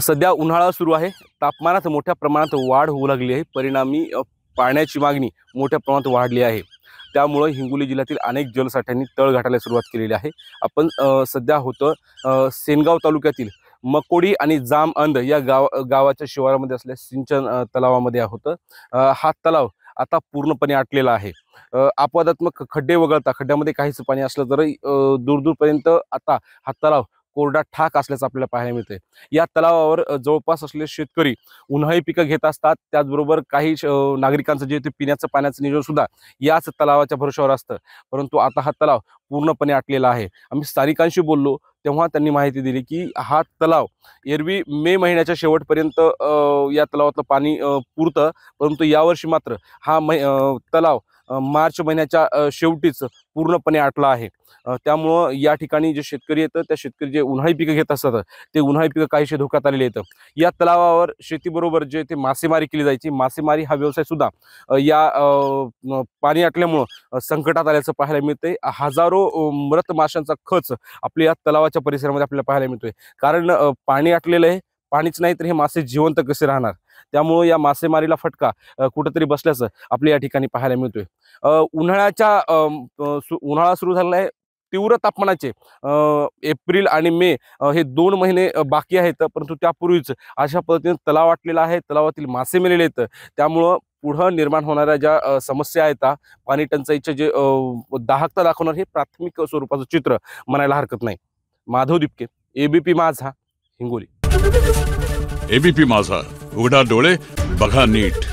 सध्या उन्हाळा सुरू आहे। तापमानात मोठ्या प्रमाणात वाढ होऊ लागली आहे। परिणामी पाण्याची मागणी मोठ्या प्रमाणात वाढली आहे। त्यामुळे हिंगोली जिल्ह्यातील अनेक जलसाठ्यांनी तळ गाठायला सुरुवात केलेली आहे। आपण सध्या सेनगाव तालुक्यातील मकोडी आणि जामअंद या गावाच्या शिवारामध्ये असलेल्या सिंचन तलावामध्ये आहोत। हा तलाव आता पूर्णपणे आटलेला आहे। अपवादात्मक खड्डे वगळता खड्ड्यामध्ये काहीच पाणी असलं तरी दूरपर्यंत आता हा तलाव कोरडा ठाक असल्याचं आपल्याला पाहायला मिळते। या तलावावर जवळपास असलेले शेतकरी उन्हाळी पिकं घेत असतात। त्याचबरोबर काही नागरिकांचं जे ते पिण्याचं पाण्याचं नियोजन सुद्धा याच तलावाच्या भरोशावर असतं। परंतु आता हा तलाव पूर्णपणे आटलेला आहे। आम्ही स्थानिकांशी बोललो तेव्हा त्यांनी माहिती दिली की हा तलाव एरवी मे महिन्याच्या शेवटपर्यंत या तलावातलं पाणी पुरतं, परंतु यावर्षी मात्र हा तलाव मार्च महिन्याच्या शेवटीच पूर्णपणे आटला आहे। त्यामुळं या ठिकाणी जे शेतकरी आहेत त्या शेतकरी जे उन्हाळी पिकं घेत असतात ते उन्हाळी पिकं काहीशी धोक्यात आलेले आहेत। या तलावावर शेतीबरोबर जे ते मासेमारी केली जायची, मासेमारी हा व्यवसाय सुद्धा पाणी आटल्यामुळं संकटात आल्याचं पाहायला मिळतंय। हजारो मृत माशांचा खच आपल्या या तलावाच्या परिसरामध्ये आपल्याला पाहायला मिळतोय। कारण पाणी आटलेलं आहे, पाणीच नाही तर हे मासे जिवंत कसे राहणार। त्यामुळे या मासेमारीला फटका कुठेतरी बसल्याचं आपल्या या ठिकाणी पाहायला मिळतोय। उन्हाळा सुरू झालेला आहे। तीव्र तापमानाचे एप्रिल आणि मे हे 2 महिने बाकी आहेत, परंतु त्यापूर्वीच अशा पद्धतीने तलाव आटलेला आहे, तलावातील मासे मेलेले आहेत। त्यामुळं पुढं निर्माण होणाऱ्या ज्या समस्या आहेत, पाणी टंचाईचे जे दाहकता दाखवणार हे प्राथमिक स्वरूपाचं चित्र म्हणायला हरकत नाही। माधव दिपके, एबीपी माझा, हिंगोली। एबीपी माझा, उघडा डोळे बघा नीट।